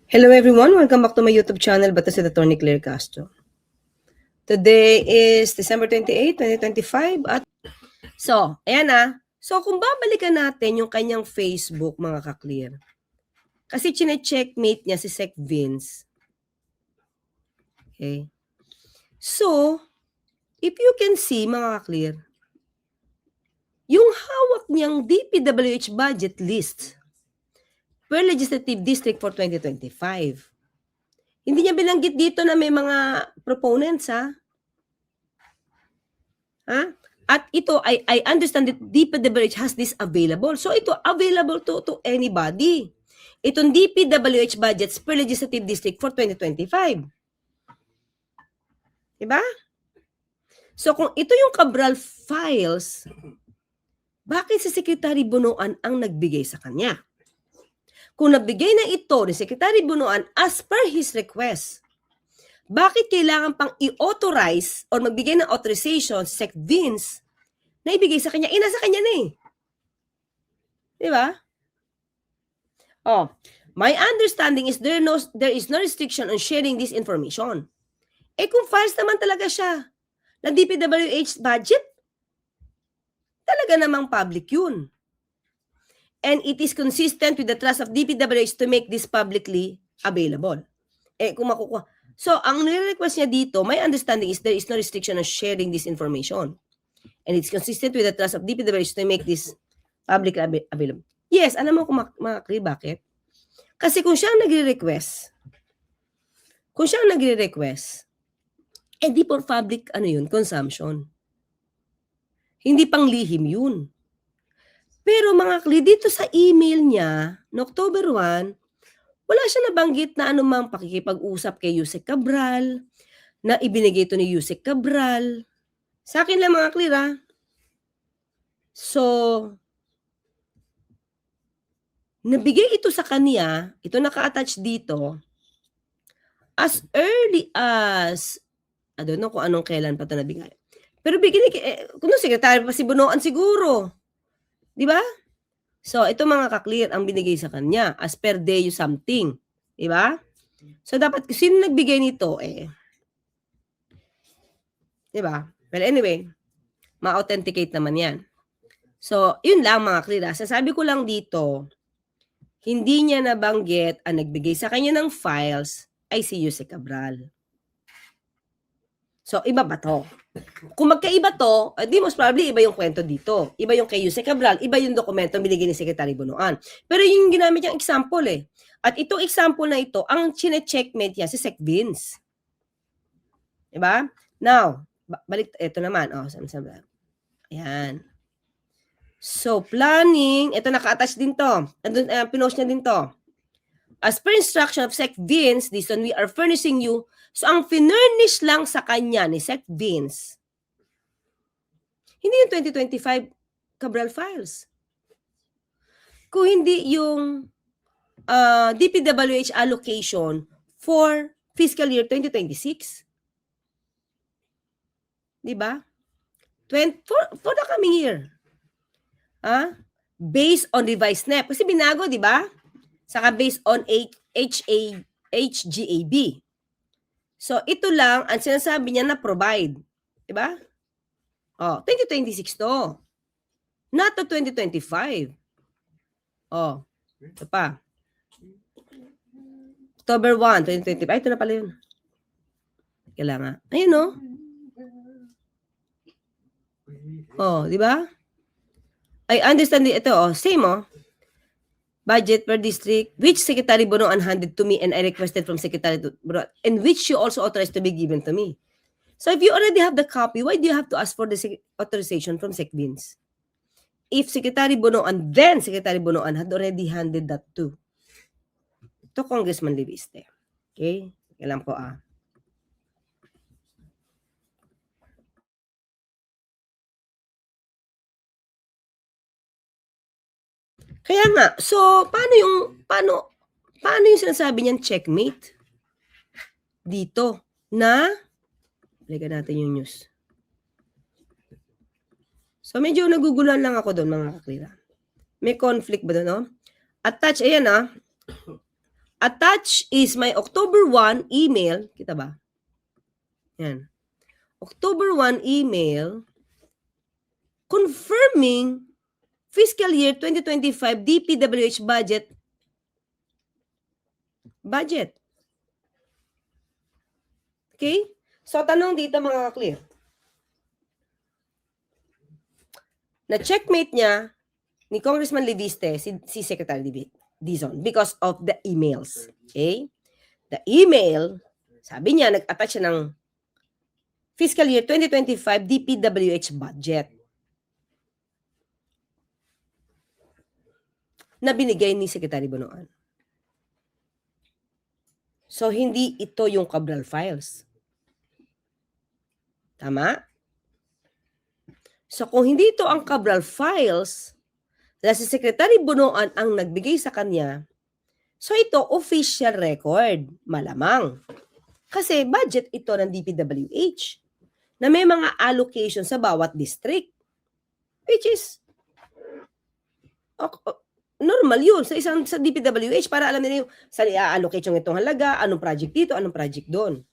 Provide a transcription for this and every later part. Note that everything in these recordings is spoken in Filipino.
Hello everyone, welcome back to my YouTube channel, Batas with Attorney Claire Castro. Today is December 28, 2025 at ayan na. So, kung babalikan natin yung kanyang Facebook, mga ka-clear. Kasi chine-checkmate niya si Sec Vince. Okay. So, if you can see, mga ka-clear, yung hawak niyang DPWH budget list per legislative district for 2025. Hindi niya binanggit dito na may mga proponents, ha? At ito, I understand that DPWH has this available. So ito, available to anybody. Itong DPWH budgets per legislative district for 2025. Diba? So kung ito yung Cabral files, bakit si Secretary Bunuan ang nagbigay sa kanya? Kung nagbigay na ito ni Secretary Bunuan as per his request, bakit kailangan pang i-authorize or magbigay ng authorization si Sec Vince na ibigay sa kanya? Nasa kanya na eh. Diba? My understanding is there is no restriction on sharing this information. Kung files naman talaga siya ng DPWH budget, talaga namang public yun. And it is consistent with the trust of DPWH to make this publicly available. Kung makukuha. So, ang nire-request niya dito, my understanding is there is no restriction on sharing this information. And it's consistent with the trust of DPWH to make this publicly available. Yes, alam mo kung makakli, bakit? Kasi kung siya ang nagre-request, di for public, consumption. Hindi pang lihim yun. Pero mga kli, dito sa email niya, no October 1, wala siya nabanggit na anumang pakikipag-usap kay Yusek Cabral, na ibinigay ito ni Yusek Cabral. Sa akin lang mga kli, So, nabigay ito sa kanya, ito naka-attach dito, as early as, I don't know kung anong kailan pa ito nabigay. Pero kung sekretary pa si Bunuan siguro. Di ba? So, ito mga ka-clear ang binigay sa kanya, as per day something. Di ba? So, dapat, sino nagbigay nito? Di ba? Well, anyway, ma-authenticate naman yan. So, yun lang mga clear. Sasabi ko lang dito, hindi niya nabanggit ang nagbigay sa kanya ng files ay si Yusek Cabral. So, iba ba to? Kung magkaiba to, di most probably iba yung kwento dito. Iba yung kay Yusek Cabral, iba yung dokumento binigay ni Secretary Bunuan. Pero yung ginamit niyang example At itong example na ito, ang chine-checkmate niya si Sec Vince. Diba? Now, balik, ito naman. Ayan. So, planning, ito naka-attach din to. Pinost niya din to. As per instruction of Sec Vince, this one we are furnishing you. So, ang finurnish lang sa kanya ni Sec Vince, hindi yung 2025 Cabral files. Kung hindi yung DPWH allocation for fiscal year 2026. Diba? For the coming year. Based on revised NEP. Kasi binago, diba? Saka based on HGAB. So, ito lang ang sinasabi niya na provide. Diba? 2026 to. Not to 2025. Ito pa. October 1, 2025. Ito na pala yun. Kailangan. Ayun, diba? I understand ito, same, budget per district, which Secretary Bunuan handed to me and I requested from Secretary Bunuan, and which you also authorized to be given to me. So if you already have the copy, why do you have to ask for the authorization from Sec Vince? If Secretary Bunuan, then Secretary Bunuan had already handed that to Congressman Leviste. Okay? Kailan po Kaya nga, so paano yung sinasabi niyang checkmate dito na balikan natin yung news. So medyo naguguluhan lang ako doon mga kaklira. May conflict ba doon, Attach, ayan Attached is my October 1 email. Kita ba? Yan. October 1 email confirming fiscal year 2025 DPWH budget. Okay? So, tanong dito mga clear. Na-checkmate niya ni Congressman Leviste si Secretary Dizon because of the emails. Okay? The email, sabi niya, nag-attach siya ng fiscal year 2025 DPWH budget na binigay ni Secretary Bonoan. So, hindi ito yung Cabral files. Tama? So, kung hindi ito ang Cabral files, na si Secretary Bonoan ang nagbigay sa kanya, so ito, official record. Malamang. Kasi budget ito ng DPWH na may mga allocation sa bawat district. Which is normal yun sa DPWH para alam nila yung saan i-allocate yung itong halaga, anong project dito, anong project doon.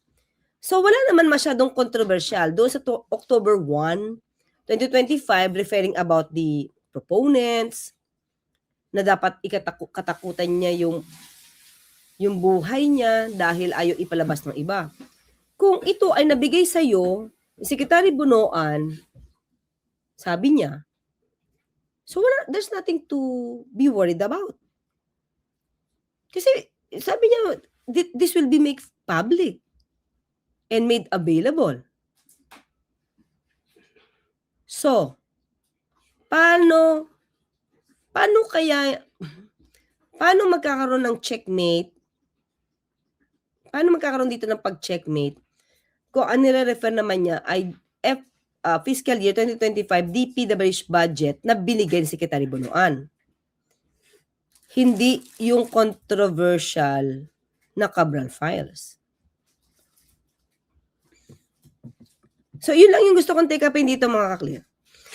So, wala naman masyadong controversial doon sa October 1, 2025, referring about the proponents, na dapat katakutan niya yung buhay niya dahil ayaw ipalabas ng iba. Kung ito ay nabigay sa iyo, Secretary Bonoan, sabi niya, so there's nothing to be worried about. Kasi sabi niya, this will be made public and made available. So, paano magkakaroon ng checkmate? Paano magkakaroon dito ng pag-checkmate? Kung ang nire-refer naman niya ay fiscal year 2025 DPWH budget na binigay ni Secretary Bonoan. Hindi yung controversial na Cabral files. So, yun lang yung gusto kong take upin dito mga ka-clear.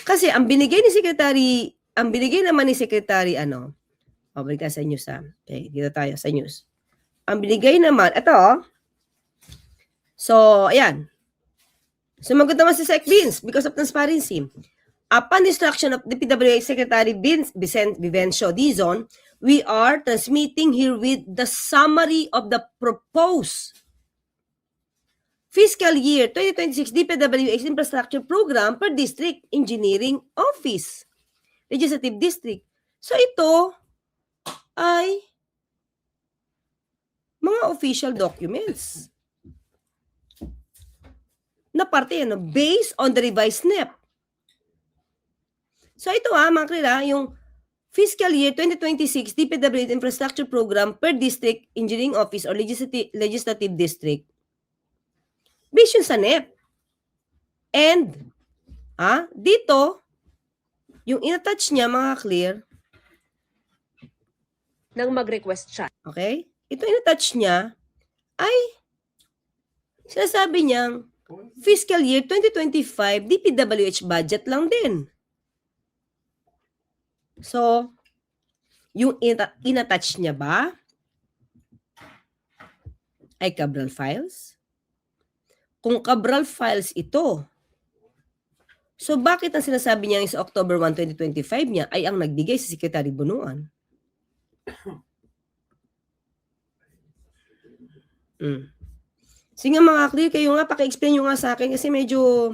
Kasi ang binigay naman ni Secretary, pabalik sa news okay, dito tayo sa news. Ang binigay naman, ito, so, ayan. Sumagot naman si Sec Vince because of transparency. Upon instruction of the DPWH Secretary Vivencio Dizon, we are transmitting herewith the summary of the proposed fiscal year 2026 DPWH Infrastructure Program per District Engineering Office, Legislative District. So ito ay mga official documents na parte based on the revised NEP. So ito mga klira, yung fiscal year 2026 DPWH Infrastructure Program per District Engineering Office or Legislative District based yun sa NEP. And, dito, yung in-attach niya, mga clear, nang mag-request siya. Okay? Ito in-attach niya ay sinasabi niyang fiscal year 2025 DPWH budget lang din. So, yung in-attach niya ba ay Cabral files? Kung Cabral files ito, so bakit ang sinasabi niya sa October 1, 2025 niya ay ang nagbigay si Secretary Bonoan? Sige nga mga clear, kayo nga, paki-explain nyo nga sa akin kasi medyo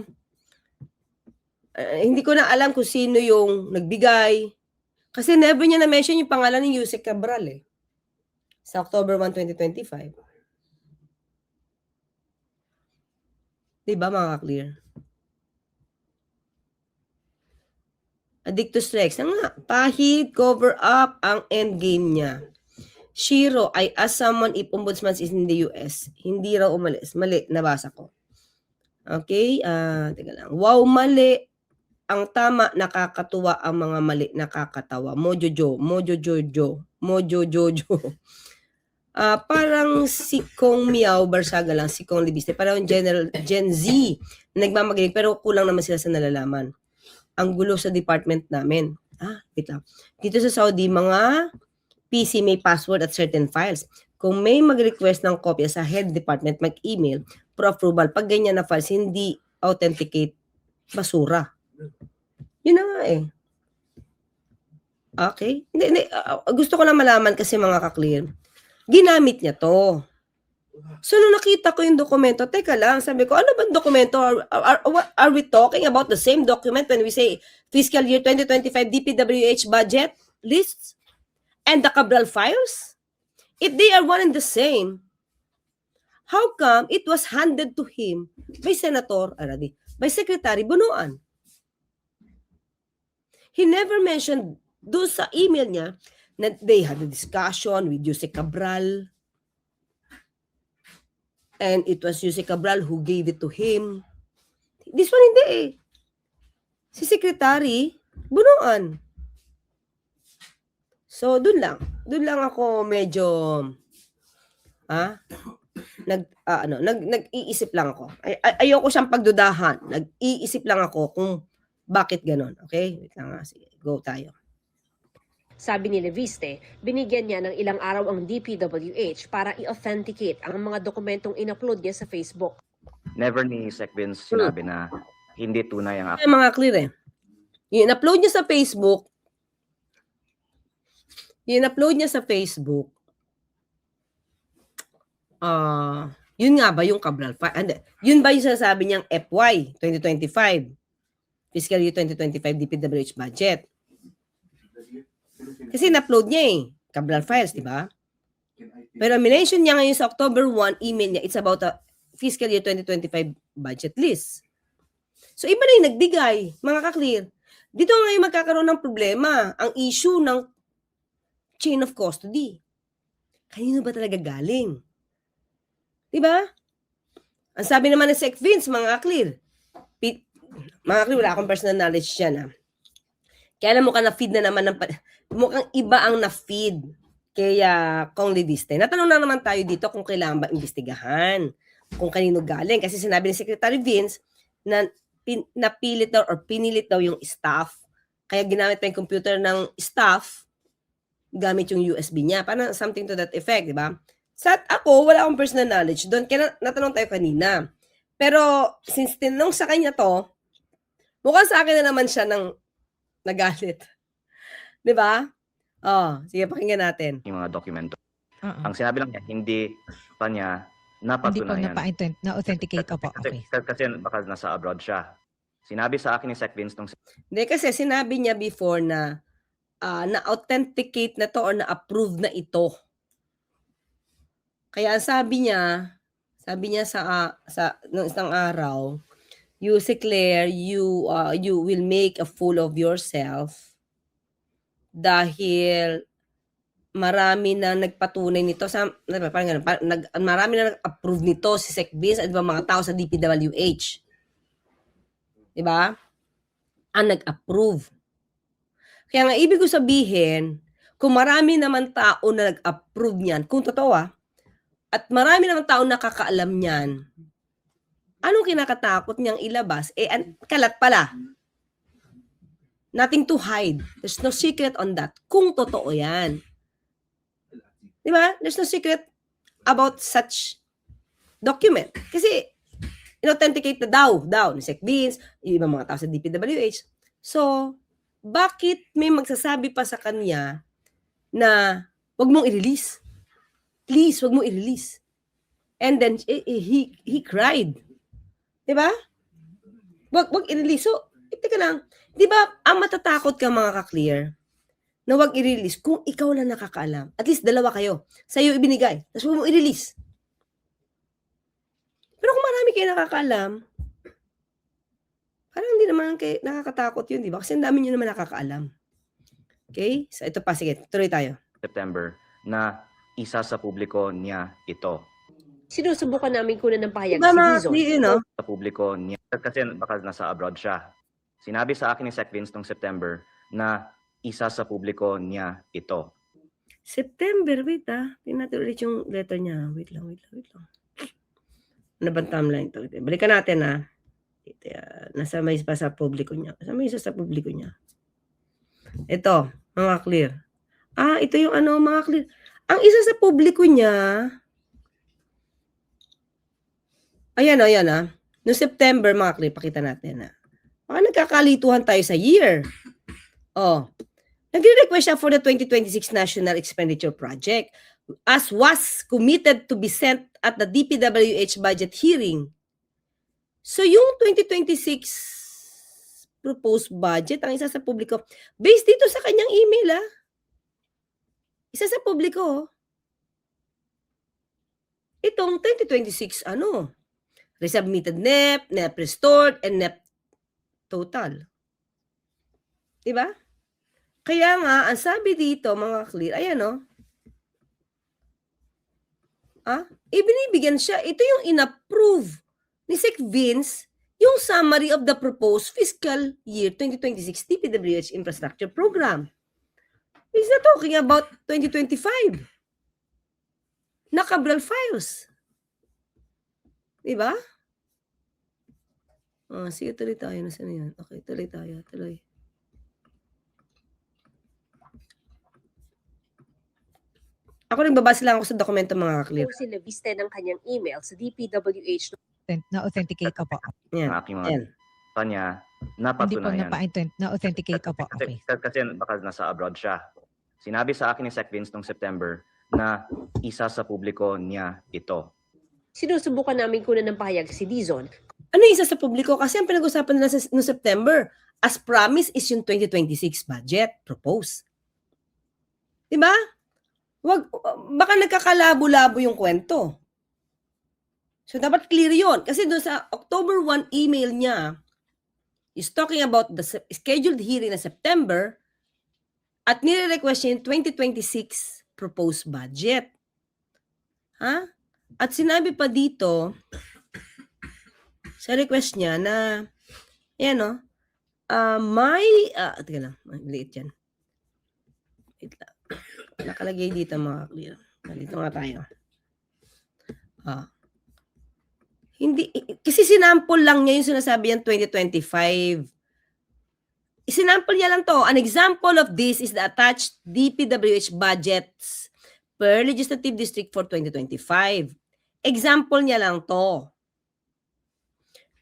hindi ko na alam kung sino yung nagbigay. Kasi never niya na-mention yung pangalan ni Yusek Cabral sa October 1, 2025. Diba mga clear? Addictus Rex. Nga, pahid, cover up ang endgame niya. Shiro, I asked someone if ombudsman is in the US. Hindi raw umalis. Mali, nabasa ko. Okay, teka lang. Wow, mali. Ang tama, nakakatuwa. Ang mga mali, nakakatawa. Mojojo. Parang si Kong Miao Barsaga lang, si Kong Libiste. Parang Gen Z. Nagmamagaling, pero kulang naman sila sa nalalaman. Ang gulo sa department namin. Wait lang. Dito sa Saudi, mga PC may password at certain files. kung may mag-request ng kopya sa head department, mag-email for approval. Pag ganyan na files, hindi authenticate, basura. Yun na nga eh. Okay? Hindi, gusto ko lang malaman kasi mga ka-clear. Ginamit niya to. So, nung nakita ko yung dokumento, teka lang, sabi ko, ano ba dokumento? Are we talking about the same document when we say fiscal year 2025 DPWH budget lists and the Cabral files? If they are one and the same, how come it was handed to him by by Secretary Bunuan? He never mentioned doon sa email niya na they had a discussion with Jose Cabral and it was Jose Cabral who gave it to him. This one hindi eh. Si Secretary Bunuan. So, doon lang ako medyo nag-iisip lang ako. Ayoko siyang pagdudahan. Nag-iisip lang ako kung bakit ganon. Okay? Wait lang nga. Sige, go tayo. Sabi ni Leviste, binigyan niya ng ilang araw ang DPWH para i-authenticate ang mga dokumentong in-upload niya sa Facebook. Never ni Sec Vince sinabi na hindi tunay ang Ay, mga clear eh. Yung in-upload niya sa Facebook, yun nga ba yung Cabral file? Yun ba yung sinasabi niyang FY 2025? Fiscal year 2025 DPWH budget. Kasi in-upload niya eh. Cabral files, di ba? Pero minention niya ngayon sa October 1 email niya, it's about a fiscal year 2025 budget list. So iba na yung nagbigay, mga ka-clear. Dito ngayon magkakaroon ng problema, ang issue ng chain of custody. Kanino ba talaga galing? Diba? Ang sabi naman ng Sec Vince, mga clear, wala akong personal knowledge dyan ha. Kaya mukhang na-feed na naman mukhang iba ang na-feed kaya Kong Leviste. Natanong na naman tayo dito kung kailangan ba imbestigahan, kung kanino galing. Kasi sinabi ni Secretary Vince na napilit daw or pinilit daw yung staff. Kaya ginamit pa yung computer ng staff gamit yung USB niya. Parang something to that effect, di ba? Sa ako, wala akong personal knowledge doon. Kaya natanong tayo kanina. Pero, since tinanong sa kanya to, mukhang sa akin na naman siya ng nagalit. Di ba? Oh, sige, pakinggan natin. Yung mga dokumento. Ang sinabi lang niya, hindi pa niya napatunayan. Hindi pa na-authenticate. Opo, okay. Kasi baka nasa abroad siya. Sinabi sa akin ni Sec Vince nung... Hindi, kasi sinabi niya before na na-authenticate na to or na-approve na ito. Kaya sabi niya sa nung isang araw, you declare you will make a fool of yourself dahil marami na nagpatunay nito sa marami na nag-approve nito si Sec Vince at mga tao sa DPWH. 'Di ba? Ang nag-approve. Kaya nga ibig ko sabihin, kung marami naman tao na nag-approve niyan, kung totoo at marami naman tao nakakaalam niyan, anong kinakatakot niyang ilabas? Kalat pala. Nothing to hide. There's no secret on that. Kung totoo yan. Di ba? There's no secret about such document. Kasi, in-authenticate na daw ni Sec Vince, yung ibang mga tao sa DPWH. So, bakit may magsasabi pa sa kanya na wag mong i-release? Please, wag mong i-release. And then, he cried. Diba? Wag i-release. So, teka lang. Diba, ang matatakot ka mga ka-clear na wag i-release kung ikaw lang nakakaalam. At least dalawa kayo. Sa'yo ibinigay. Tapos wag mong i-release. Pero kung marami kayo nakakaalam, parang hindi naman kayo nakakatakot yun, di ba? Kasi ang dami nyo naman nakakaalam. Okay? So, ito pa. Sige, tuloy tayo. September na isa sa publiko niya ito. Sinusubukan namin kunan ng pahayag si Dizon. Sa publiko niya. Kasi baka nasa abroad siya. Sinabi sa akin ni Sec Vince noong September na isa sa publiko niya ito. September, wait tingnan natin ulit yung letter niya. Wait lang. Ano bang timeline to? Balikan natin nasa may pa sa publiko niya. Sa publiko niya. Ito, mga clear. Ito yung mga clear. Ang isa sa publiko niya, ayan, noong September, mga klip, pakita natin. Baka nagkakalituhan tayo sa year. Nagre-request siya for the 2026 National Expenditure Project as was committed to be sent at the DPWH budget hearing. So yung 2026 proposed budget, ang isa sa publiko, based dito sa kanyang email, isa sa publiko, itong 2026, resubmitted NEP, NEP restored, and NEP total. Diba? Kaya nga, ang sabi dito, mga clear, ayan ibinibigyan siya, ito yung in-approve ni Sec Vince, yung summary of the proposed fiscal year 2026 DPWH Infrastructure Program. He's not talking about 2025. Cabral files. Diba? Sige, tuloy tayo. Nasaan yan? Okay, tuloy tayo. Tuloy. Ako nagbabasa lang ako sa dokumento, mga clear. Si Leviste ng kanyang email sa DPWH Na-authenticate, opo. Yan. Ang aking mga Yan. kanya, Hindi po napatunayan. na-authenticate, opo. Okay. Kasi baka nasa abroad siya. Sinabi sa akin ni Sec Vince noong September na isa sa publiko niya ito. Sinusubukan namin kunan ng pahayag si Dizon. Ano yung isa sa publiko? Kasi ang pinag-usapan nila noong September, as promised is yung 2026 budget proposed. Diba? Baka nagkakalabo-labo yung kwento. So, dapat clear yon. Kasi doon sa October 1 email niya, is talking about the scheduled hearing na September at nire-request niya yung 2026 proposed budget. At sinabi pa dito, sa request niya na, teka lang, maliit yan. Wait lang. Nakalagay dito, mga clear. Dito nga tayo. Hindi, kasi sinample lang niya yung sinasabi yung 2025. Sinample niya lang to. An example of this is the attached DPWH budgets per legislative district for 2025. Example niya lang to.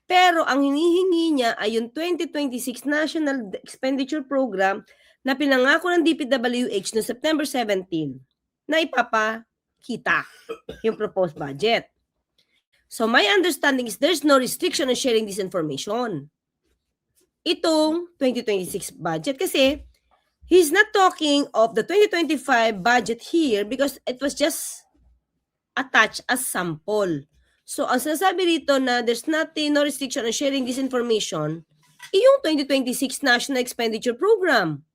Pero ang hinihingi niya ay yung 2026 National Expenditure Program na pinangako ng DPWH no September 17 na ipapakita yung proposed budget. So my understanding is there's no restriction on sharing this information. Itong 2026 budget kasi he's not talking of the 2025 budget here because it was just attached as sample. So ang sinasabi dito na there's no restriction on sharing this information, yung 2026 National Expenditure Program.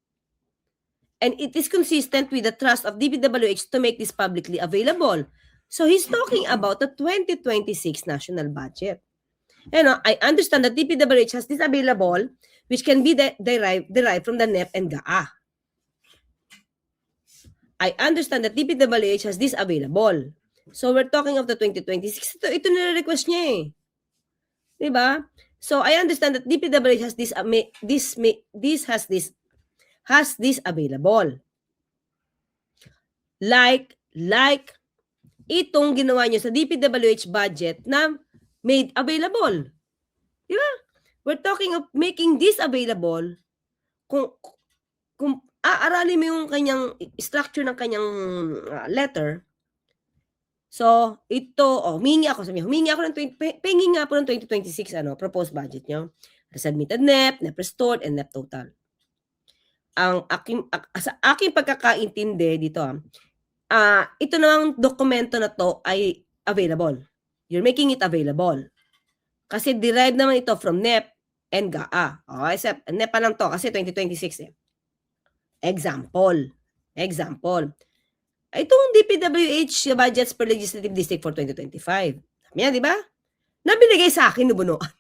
And it is consistent with the trust of DPWH to make this publicly available. So he's talking about the 2026 national budget. I understand that DPWH has this available, which can be derived from the NEP and GAA. I understand that DPWH has this available. So we're talking of the 2026. Ito nire-request niya diba? So I understand that DPWH has this available. Like itong ginawa niyo sa DPWH budget na made available. Di ba? We're talking of making this available kung aaralin mo yung kanyang structure ng kanyang letter. So, ito, humingi ako ng penging nga po ng 2026 proposed budget niyo. Resubmitted NEP, NEP restored, and NEP total. Sa aking pagkakaintindi dito, ito namang dokumento na to ay available. You're making it available. Kasi derived naman ito from NEP and GAA. Except NEP pa lang to kasi 2026 Example. Itong DPWH budgets per legislative district for 2025. Yan, di ba? Nabinigay sa akin nubunuan.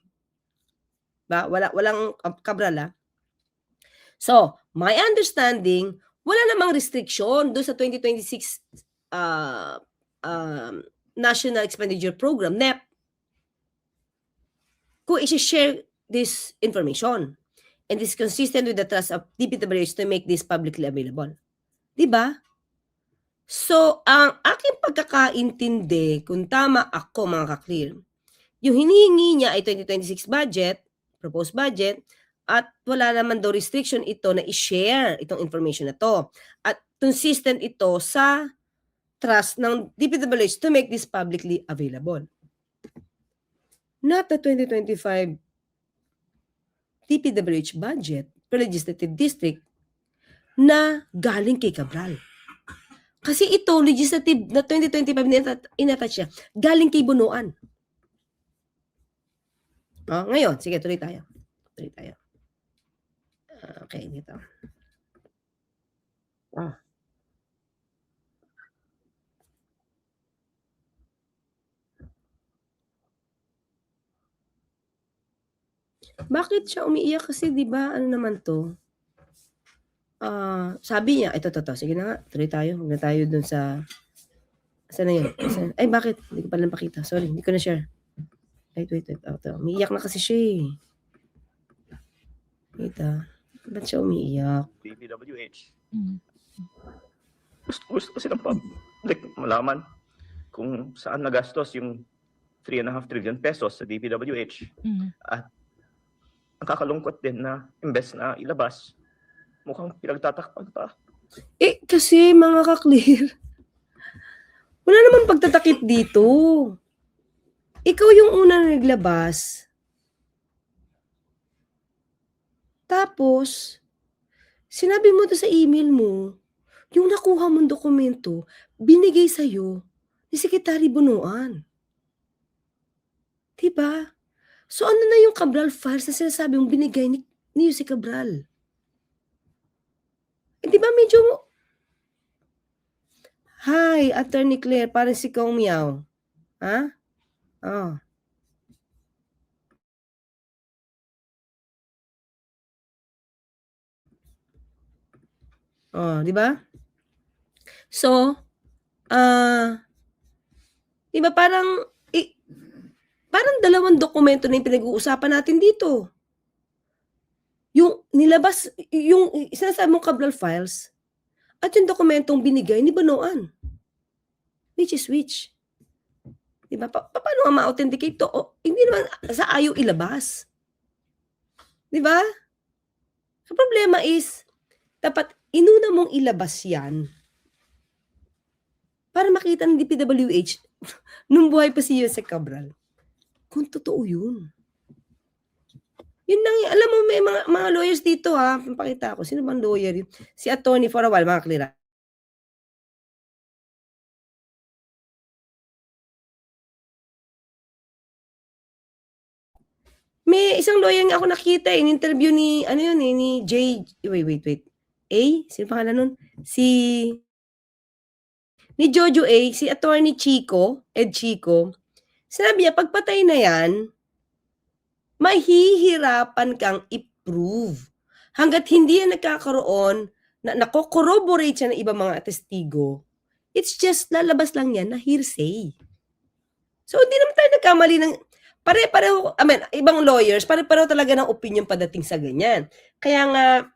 Ba? Walang Cabral, So, my understanding, wala namang restriction doon sa 2026 National Expenditure Program, NEP, kung i-share this information. And this is consistent with the trust of DPWH to make this publicly available. Diba? So, ang aking pagkakaintindi, kung tama ako mga ka-clear, yung hinihingi niya ay 2026 budget, proposed budget, at wala naman daw restriction ito na i-share itong information na to. At consistent ito sa trust ng DPWH to make this publicly available. Not the 2025 DPWH budget per legislative district na galing kay Cabral. Kasi ito, legislative na 2025 inattach siya, galing kay Bunuan. Ngayon, sige, tuloy tayo. Okay, dito. Bakit siya umiiyak? Kasi di ba ano naman to? Sabi niya, ito, sige na nga, tuloy tayo. Huwag na tayo dun sa, saan na yun? Ay, bakit? Hindi ko pala napakita. Sorry, hindi ko na share. Wait. Umiiyak na kasi siya eh. Wait ba't siya umiiyak? DPWH. Mhm. Gusto kasi ng public malaman kung saan nagastos yung 3.5 trillion pesos sa DPWH. Mhm. At ang kakalungkot din na imbes na ilabas, mukhang pinagtatakpan pa. Kasi mga ka-clear, wala naman pagtatakip dito. Ikaw yung una na naglabas. Tapos, sinabi mo to sa email mo, yung nakuha mong dokumento, binigay sa'yo ni Secretary Bunuan. Diba? So ano na yung Cabral files na sinasabi mong binigay ni Yusek Cabral? Diba medyo... Hi, Attorney Claire, parang si Kong Miao. Ha? Di ba? So, di ba parang dalawang dokumento na yung pinag-uusapan natin dito. Yung nilabas, yung sinasabi mong Cabral files, at yung dokumentong binigay ni Bunuan. Which is which? Di ba? Paano nga ma-authenticate to? Hindi naman sa ayaw ilabas. Di ba? Ang problema is, dapat inuna mong ilabas yan para makita ng DPWH nung buhay pa si Yusek Cabral. Kung totoo yun. Yun lang, alam mo, may mga lawyers dito ha, pakita ko, sino bang lawyer yun? Si attorney for a while, mga clear. May isang lawyer nga ako nakita, in-interview ni, ano yun eh, ni J, wait. Sino pangalan nun? Ni Jojo A, si attorney Chico, Ed Chico, sinabi niya, pagpatay na yan, mahihirapan kang i-prove. Hanggat hindi yan nagkakaroon, na nako-corroborate siya ng ibang mga testigo, it's just lalabas lang yan na hearsay. So, hindi naman tayo nagkamali ng, pare-pareho, ibang lawyers, pare-pareho talaga ng opinion padating sa ganyan. Kaya nga,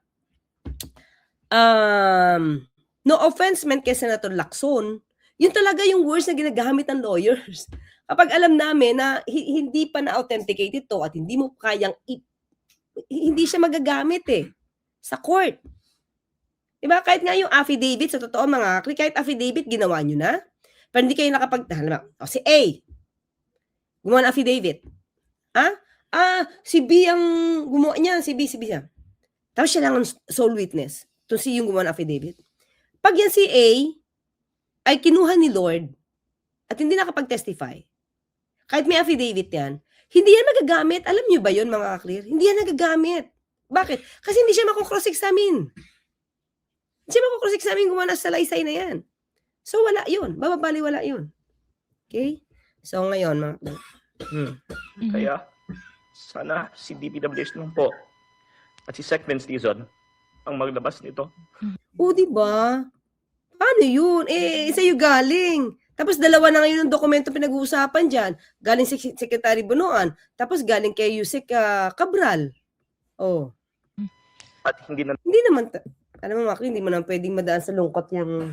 no offense meant kay Senator Lacson, yun talaga yung words na ginagamit ng lawyers. Kapag alam namin na hindi pa na-authenticate ito at hindi mo kayang, hindi siya magagamit sa court. Diba? Kahit nga yung affidavit, sa totoo mga, kahit affidavit, ginawa nyo na. Pero hindi kayo si A, gumawa ng affidavit. Si B ang gumawa niya, si B siya. Tapos siya lang ang sole witness. To si yung gumawa ng affidavit. Pag yan si A, ay kinuha ni Lord at hindi nakapag-testify, kahit may affidavit yan, hindi yan nagagamit. Alam niyo ba yun, mga ka-clear? Hindi yan nagagamit. Bakit? Kasi hindi siya mako-cross-examine. Hindi siya mako-cross-examine gumawa ng salaysay na yan. So, wala yun. Bababaliwala yun. Okay? So, ngayon, mga Kaya, sana si DPWH nung po at si Sec Vince Dizon ang maglabas nito. diba? Paano yun? Sa'yo galing. Tapos dalawa na ngayon yung dokumento pinag-uusapan dyan. Galing si Secretary Bunuan. Tapos galing kay Yusek Cabral. At hindi naman, alam mo Maki, hindi mo naman pwedeng madaan sa lungkot yung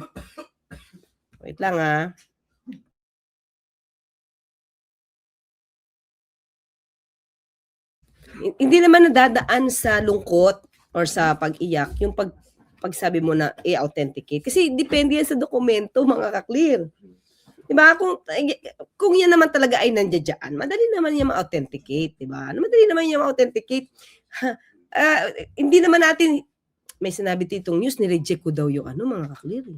Wait lang ah. Hindi naman nadadaan sa lungkot or sa pag-iyak yung pagsabi mo na i-authenticate. Kasi depende yan sa dokumento, mga ka-clear. Diba? Kung yan naman talaga ay nandiyan, madali naman yan ma-authenticate. Diba? Madali naman yan ma-authenticate. Hindi naman natin, may sinabi ditong news, nireject ko daw yung mga ka-clear.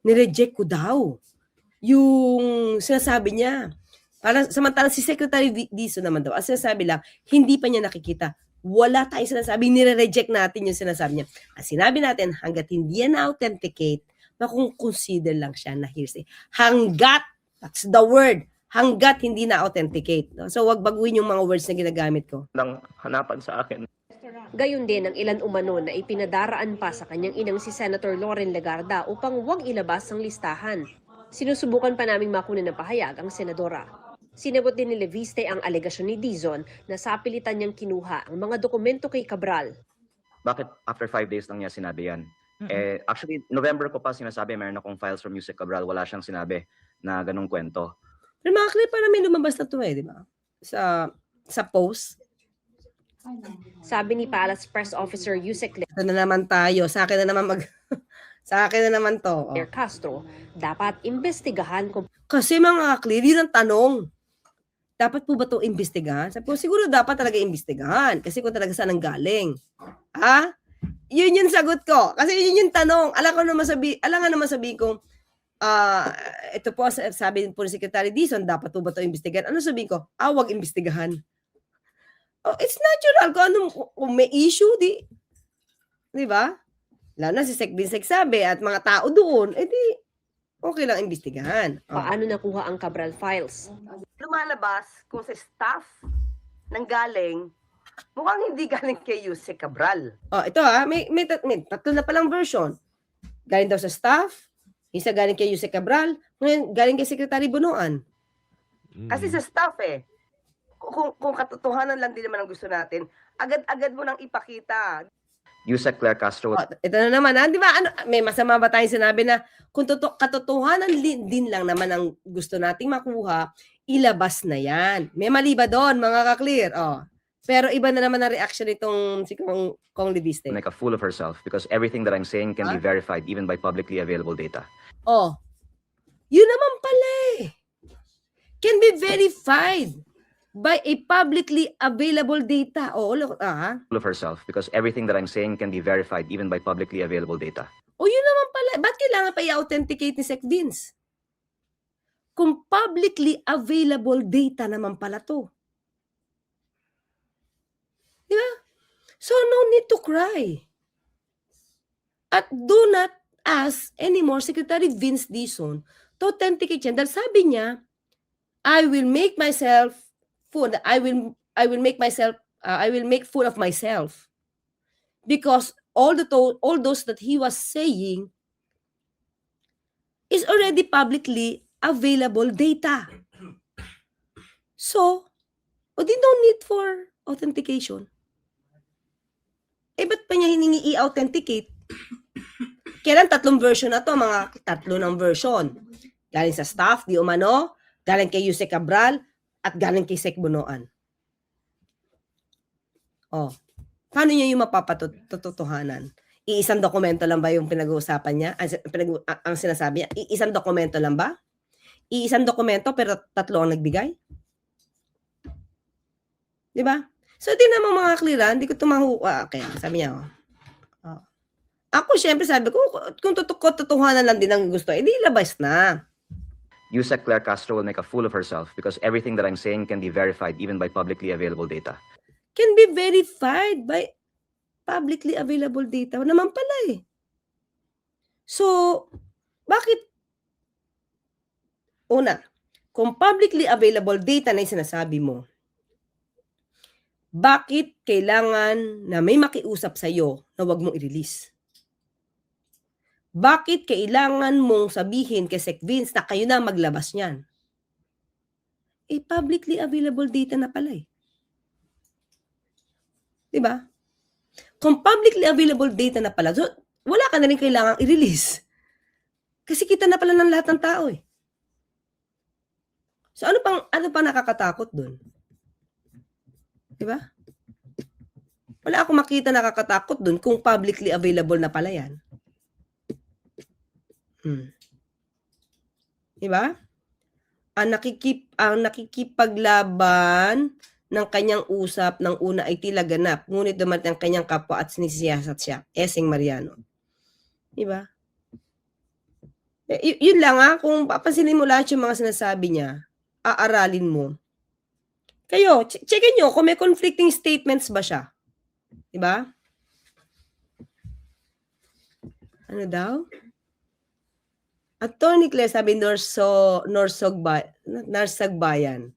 Nireject ko daw yung sinasabi niya. Parang samantalang si Secretary Dizon naman daw, ang sinasabi lang, hindi pa niya nakikita. Wala tayong sinasabi, nire-reject natin yung sinasabi niya. Ang sinabi natin, hanggat hindi yan na-authenticate, makung-consider lang siya na hearsay. Hanggat, that's the word, hanggat hindi na-authenticate. No? So, wag baguhin yung mga words na ginagamit ko. Nang hanapan sa akin. Gayon din ang ilan umano na ipinadaraan pa sa kanyang inang si Senator Loren Legarda upang huwag ilabas ang listahan. Sinusubukan pa naming makunan ng pahayag ang senadora. Sinagot din ni Leviste ang alegasyon ni Dizon na sa pilitan niyang kinuha ang mga dokumento kay Cabral. Bakit after 5 days lang niya sinabi yan? Actually, November ko pa sinasabi, meron akong files from Yusek Cabral, wala siyang sinabi na ganung kwento. Pero mga clear, parang may lumabas na to di ba? Sa post. Sabi ni Palace Press Officer Yusek Ito na naman tayo. Sa akin na naman sa akin na naman to. Claire Castro, dapat imbestigahan kung Kasi mga clear, yun ang tanong. Dapat po ba ito imbestigahan? Sabi ko, siguro dapat talaga imbestigahan. Kasi kung talaga saan ang galing. Yun yung sagot ko. Kasi yun yung tanong. Alam nga naman sabihin ko, ito po, sabi po ni Secretary Dizon, dapat po ba ito imbestigahan? Ano sabihin ko? Wag imbestigahan. It's natural. Kung may issue, di ba? Lalo na si Sec Vinsec sabi at mga tao doon, okay lang imbestigahan. paano nakuha ang Cabral files. Lumalabas kung sa staff nang galing, mukhang hindi galing kay Yusek Cabral. Ito may tatlo na palang version. Galing daw sa staff, isa galing kay Yusek Cabral, ngayon galing kay Secretary Bonoan. Kasi sa staff kung katotohanan lang din naman ang gusto natin, agad-agad mo nang ipakita. Yusek Claire Castro. Ito na naman, di ba? May masama ba tayong sinabi na kung katotohanan din lang naman ang gusto nating makuha, ilabas na yan. May mali ba doon, mga ka-clear? Pero iba na naman ang reaction nitong si Kong Leviste. Make a fool of herself because everything that I'm saying can be verified even by publicly available data. Yun naman pala can be verified by a publicly available data. Look, Fool of herself because everything that I'm saying can be verified even by publicly available data. Yun naman pala. Ba't kailangan pa i-authenticate ni Sec Vince? Kung publicly available data naman pala to. Di ba? So, no need to cry. At do not ask anymore Secretary Vince Dizon to authenticate yan. Dahil sabi niya, I will make fool of myself because all those that he was saying is already publicly available data. So, there's no need for authentication. Ba't pa niya hiningi i-authenticate? Kailan tatlong version na to, mga tatlo ng version. Galing sa staff, di umano, galing kay Yusek Cabral, at galing kay Sec Bonoan. Paano niya yung mapapatotohanan? Iisang dokumento lang ba yung pinag-uusapan niya? Ang sinasabi niya, iisang dokumento lang ba? Iisang dokumento pero tatlo ang nagbigay? Di ba? So, tingnan mo mga clearan, hindi ko kaya sabi niya, Ako, syempre sabi ko, kung totohanan lang din ang gusto, di labas na. Yusek Claire Castro will make a fool of herself because everything that I'm saying can be verified even by publicly available data. Can be verified by publicly available data naman pala So, bakit? Una, kung publicly available data na yung sinasabi mo, bakit kailangan na may makiusap sa'yo na wag mong i-release? Bakit kailangan mong sabihin kay Sec Vince na kayo na maglabas niyan? Publicly available data na pala Diba? Kung publicly available data na pala, so wala ka na rin kailangang i-release. Kasi kita na pala ng lahat ng tao eh. So ano pang nakakatakot dun? Diba? Wala akong makita nakakatakot dun kung publicly available na pala yan. Diba? Ang nakikipaglaban ng kanyang usap ng una ay tila ganap, ngunit dumating ang kanyang kapwa at sinisiyasat siya. Eseng Mariano. Diba? Yun lang kung papansinin mo lahat yung mga sinasabi niya, aaralin mo. Kayo, checkin nyo kung may conflicting statements ba siya. Diba? Ano daw? Attorney Claire, sabi Narsagbayan.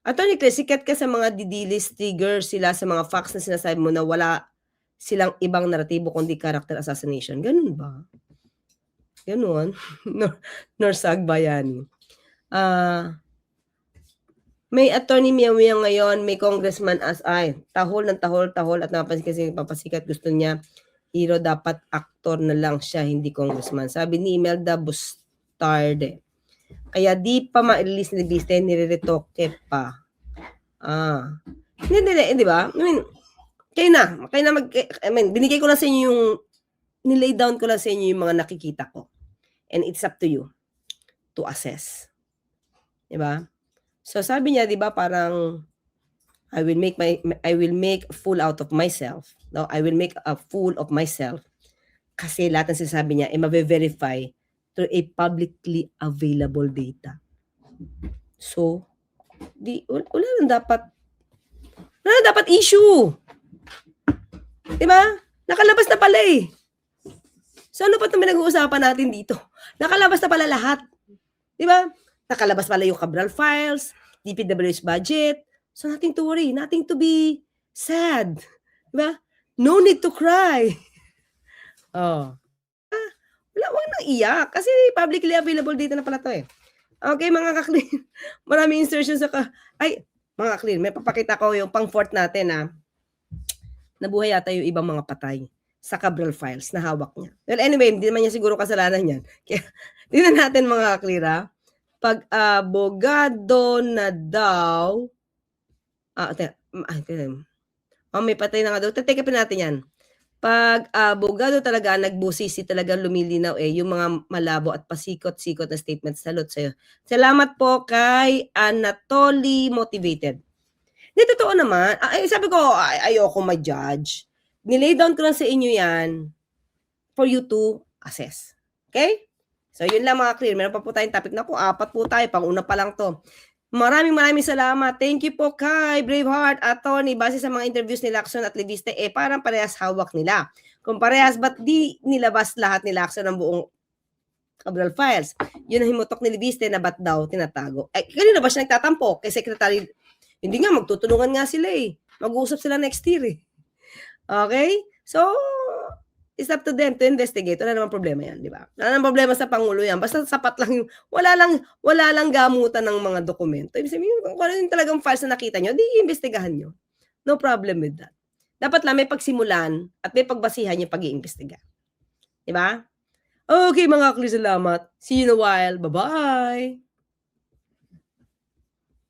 Attorney Claire, sikat ka sa mga didilis, trigger sila sa mga facts na sinasabi mo na wala silang ibang naratibo kundi character assassination. Ganun ba? Ganun. Narsagbayan. May attorney Mia ngayon, may congressman tahol at napansin kasi papasikat, gusto niya hero, dapat aktor na lang siya, hindi congressman. Sabi ni Imelda Bustarde. Kaya di pa ma-release ni Viste, nire-retoke pa. Hindi, di ba? Kayo na binigay ko lang sa inyo nilay down ko lang sa inyo yung mga nakikita ko. And it's up to you to assess. Di ba? So sabi niya, 'di ba, parang I will make a fool out of myself. No, I will make a fool of myself. Kasi lahat ng sinasabi niya ay ma-verify through a publicly available data. So, wala nang dapat issue. 'Di ba? Nakalabas na pala eh. So ano pa 'tong pinag-uusapan natin dito? Nakalabas na pala lahat. 'Di ba? Nakalabas pala yung Cabral files, DPWH budget. So nothing to worry, nothing to be sad. Diba? No need to cry. Wag nang iyak kasi publicly available data na pala to eh. Okay, mga ka-clean. Maraming insertions mga ka-clean, may papakita ko yung pang-fourth natin nabuhay yata yung ibang mga patay sa Cabral files na hawak niya. Well, anyway, hindi naman niya siguro kasalanan yan. Kaya, tingnan natin mga ka-clear pag-abogado na daw, may patay na nga daw. Tatikapin natin yan. Pag-abogado talaga, nagbusisi talaga lumilinaw yung mga malabo at pasikot-sikot na statements. Salute sa'yo. Salamat po kay Anatoly Motivated. Hindi, totoo naman. Sabi ko, ayoko ma-judge. Nilay down ko lang sa inyo yan for you to assess. Okay? So, yun lang mga clear. Meron pa po tayong topic. Naku, 4 po tayo. Pang-una pa lang to. Maraming salamat. Thank you po kay Braveheart, Attorney. Base sa mga interviews ni Lacson at Leviste, parang parehas hawak nila. Kung parehas, ba't di nilabas lahat ni Lacson ng buong Cabral files? Yun ang himutok ni Leviste na ba't daw tinatago. Kanina ba siya nagtatampo? Kay Secretary, hindi nga, magtutulungan nga sila Mag-uusap sila next year Okay? So, it's up to them to investigate. Wala namang problema yan, di ba? Wala namang problema sa Pangulo yan. Basta sapat lang wala lang gamutan ng mga dokumento. Ibig sabihin, kung ano yung talagang files na nakita nyo, di iimbestigahan nyo. No problem with that. Dapat lang may pagsimulan at may pagbasihan yung pag-iimbestiga. Di ba? Okay, mga kakli, salamat. See you in a while. Bye-bye!